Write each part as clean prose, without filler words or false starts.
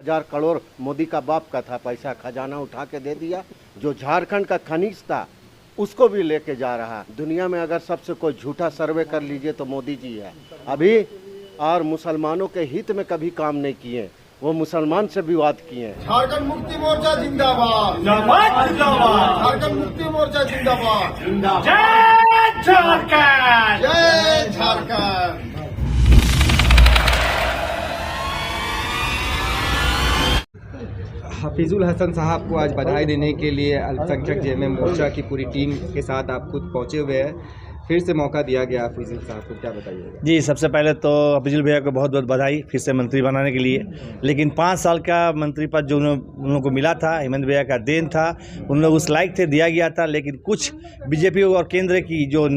1000 करोड़ मोदी का बाप का था, पैसा खजाना उठा के दे दिया। जो झारखंड का खनिज था उसको भी लेके जा रहा है। दुनिया में अगर सबसे कोई झूठा सर्वे कर लीजिए तो मोदी जी है अभी। और मुसलमानों के हित में कभी काम नहीं किए, वो मुसलमान से विवाद किए हैं। झारखंड मुक्ति मोर्चा जिंदाबाद, जिंदाबाद, जिंदाबाद। झारखंड मुक्ति मोर्चा जिंदाबाद, जिंदाबाद। जय झारखंड, जय झारखंड। हफीजुल हसन साहब को आज बधाई देने के लिए अल्पसंख्यक जेएमएम मोर्चा की पूरी टीम के साथ आप खुद पहुंचे हुए हैं। फिर से मौका दिया गया हफीजुल साहब को, क्या बताइएगा? जी, सबसे पहले तो हफीजुल भैया को बहुत बहुत बधाई फिर से मंत्री बनाने के लिए। लेकिन 5 साल का मंत्री पद जो उन लोगों को मिला था, हेमंत भैया का देन था, उन लोग उस लायक थे, दिया गया था। लेकिन कुछ बीजेपी और केंद्र की जो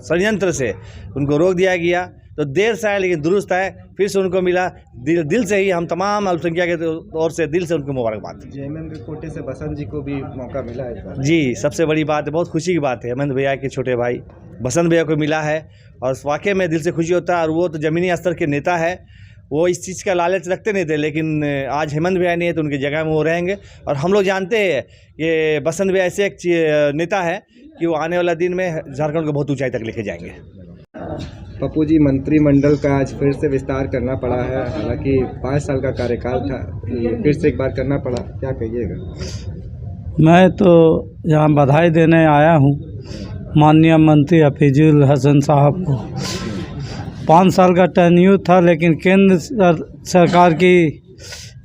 षड्यंत्र से उनको रोक दिया गया, तो देर से आया लेकिन दुरुस्त है, फिर से उनको मिला। दिल से ही हम तमाम अल्पसंख्यक के ओर से दिल से उनको मुबारकबाद। जेएमएम के कोटे से बसंत जी को भी मौका मिला है। जी, सबसे बड़ी बात है, बहुत खुशी की बात है, हेमंत भैया के छोटे भाई बसंत भैया को मिला है और वाकई में दिल से खुशी होता है। और वो तो ज़मीनी स्तर के नेता है, वो इस चीज़ का लालच रखते नहीं थे, लेकिन आज हेमंत भैया नहीं है तो उनकी जगह में वो रहेंगे। और हम लोग जानते हैं कि बसंत भैया ऐसे एक नेता है कि वो आने वाला दिन में झारखंड को बहुत ऊंचाई तक लेके जाएंगे। पप्पू जी, मंत्रिमंडल का आज फिर से विस्तार करना पड़ा है, हालांकि 5 साल का कार्यकाल था, फिर से एक बार करना पड़ा, क्या कहिएगा? मैं तो यहाँ बधाई देने आया हूँ माननीय मंत्री हफीजुल हसन साहब को। 5 साल का टर्न्यू था, लेकिन केंद्र सरकार की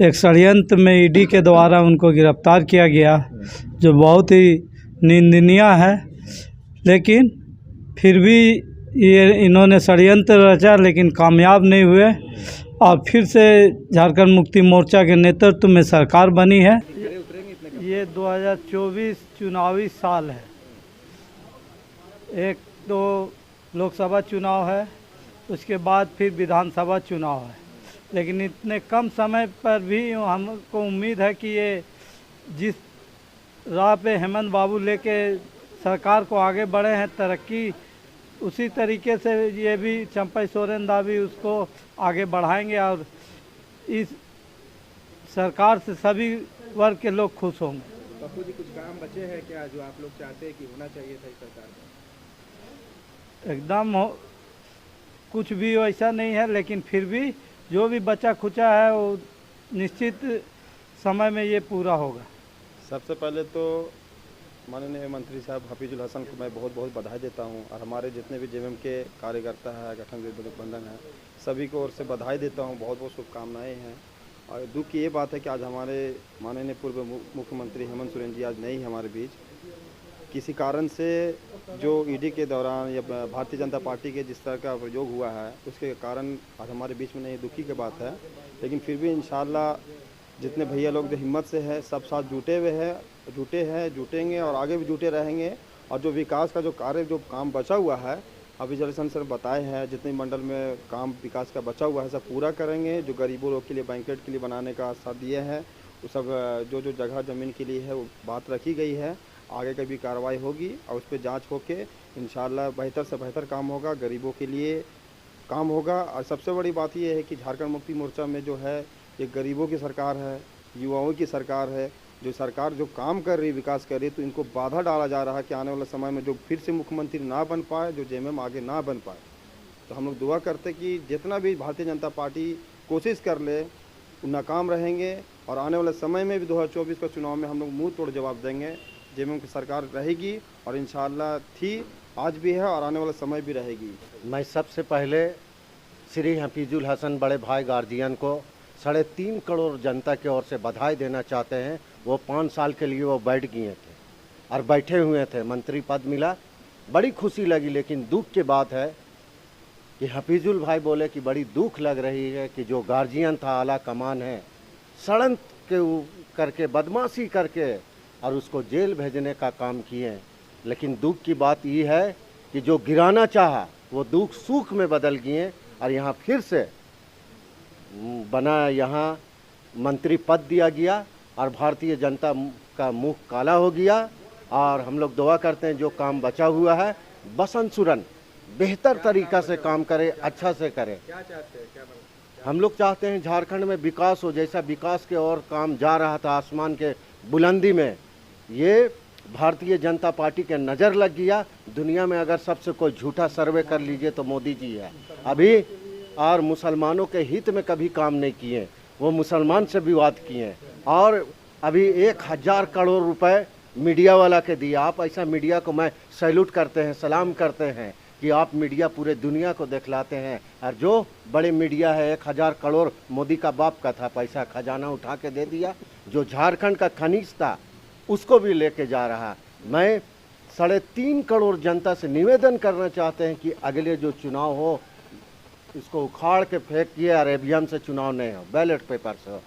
एक षड्यंत्र में ईडी के द्वारा उनको गिरफ्तार किया गया, जो बहुत ही निंदनीय है। लेकिन फिर भी ये इन्होंने षड्यंत्र रचा, लेकिन कामयाब नहीं हुए और फिर से झारखंड मुक्ति मोर्चा के नेतृत्व में सरकार बनी है। ये 2024 चुनावी साल है, एक तो लोकसभा चुनाव है, उसके बाद फिर विधानसभा चुनाव है। लेकिन इतने कम समय पर भी हमको उम्मीद है कि ये जिस राह पे हेमंत बाबू लेके सरकार को आगे बढ़े हैं, तरक्की उसी तरीके से ये भी चंपई सोरेन दा भी उसको आगे बढ़ाएंगे और इस सरकार से सभी वर्ग के लोग खुश होंगे। पप्पू जी, कुछ काम बचे हैं क्या जो आप लोग चाहते हैं कि होना चाहिए था इस सरकार में? एकदम कुछ भी वैसा नहीं है, लेकिन फिर भी जो भी बचा खुचा है वो निश्चित समय में ये पूरा होगा। सबसे पहले तो माननीय मंत्री साहब हफीजुल हसन को मैं बहुत बहुत बधाई देता हूं और हमारे जितने भी जेएमएम के कार्यकर्ता हैं, गठबंधन है, सभी को ओर से बधाई देता हूं, बहुत बहुत शुभकामनाएं हैं। और दुख की ये बात है कि आज हमारे माननीय पूर्व मुख्यमंत्री हेमंत सोरेन जी आज नहीं है हमारे बीच। किसी कारण से जो ईडी के दौरान या भारतीय जनता पार्टी के जिस तरह का प्रयोग हुआ है, उसके कारण आज हमारे बीच में नहीं, दुखी की बात है। लेकिन फिर भी इंशाल्लाह जितने भैया लोग जो हिम्मत से है, सब साथ जुटेंगे और आगे भी जुटे रहेंगे। और जो विकास का जो कार्य जो काम बचा हुआ है, अभी जलसन सर बताए हैं, जितने मंडल में काम विकास का बचा हुआ है सब पूरा करेंगे। जो गरीबों लोग के लिए बैंकेट के लिए बनाने का साथ दिए हैं, वो सब जो जो जगह ज़मीन के लिए है वो बात रखी गई है। आगे का भी कार्रवाई होगी और उस पर जाँच होके इंशाल्लाह बेहतर से बेहतर काम होगा, गरीबों के लिए काम होगा। और सबसे बड़ी बात ये है कि झारखंड मुक्ति मोर्चा में जो है ये गरीबों की सरकार है, युवाओं की सरकार है। जो सरकार जो काम कर रही, विकास कर रही, तो इनको बाधा डाला जा रहा है कि आने वाले समय में जो फिर से मुख्यमंत्री ना बन पाए, जो जेएमएम आगे ना बन पाए। तो हम लोग दुआ करते कि जितना भी भारतीय जनता पार्टी कोशिश कर ले, वो नाकाम रहेंगे। और आने वाले समय में भी 2024 का चुनाव में हम लोग मुँह तोड़ जवाब देंगे। जेएमएम की सरकार रहेगी और इंशाल्लाह थी, आज भी है और आने वाला समय भी रहेगी। मैं सबसे पहले श्री हफीजुल हसन बड़े भाई गार्जियन को 3.5 करोड़ जनता की ओर से बधाई देना चाहते हैं। वो 5 साल के लिए वो बैठ गए थे और बैठे हुए थे, मंत्री पद मिला, बड़ी खुशी लगी। लेकिन दुख की बात है कि हफीजुल भाई बोले कि बड़ी दुख लग रही है कि जो गार्जियन था, आला कमान है, षड्यंत्र के करके बदमाशी करके और उसको जेल भेजने का काम किए। लेकिन दुख की बात ये है कि जो गिराना चाहा वो दुख सुख में बदल गए और यहाँ फिर से बना, यहाँ मंत्री पद दिया गया और भारतीय जनता का मुंह काला हो गया। और हम लोग दुआ करते हैं जो काम बचा हुआ है बसंत सोरेन बेहतर तरीका से काम करे, अच्छा से करे। क्या चाहते हैं, क्या हम लोग चाहते हैं झारखंड में विकास हो, जैसा विकास के और काम जा रहा था आसमान के बुलंदी में, ये भारतीय जनता पार्टी के नज़र लग गया। दुनिया में अगर सबसे कोई झूठा सर्वे कर लीजिए तो मोदी जी है अभी, और मुसलमानों के हित में कभी काम नहीं किए, वो मुसलमान से विवाद किए, और अभी 1000 करोड़ रुपए मीडिया वाला के दिया। आप ऐसा मीडिया को मैं सैल्यूट करते हैं, सलाम करते हैं कि आप मीडिया पूरे दुनिया को दिखलाते हैं। और जो बड़े मीडिया है 1000 करोड़ मोदी का बाप का था, पैसा खजाना उठा के दे दिया, जो झारखंड का खनिज था उसको भी लेके जा रहा। मैं 3.5 करोड़ जनता से निवेदन करना चाहते हैं कि अगले जो चुनाव हो इसको उखाड़ के फेंकिए और ईवीएम से चुनाव नहीं हो, बैलेट पेपर से हो।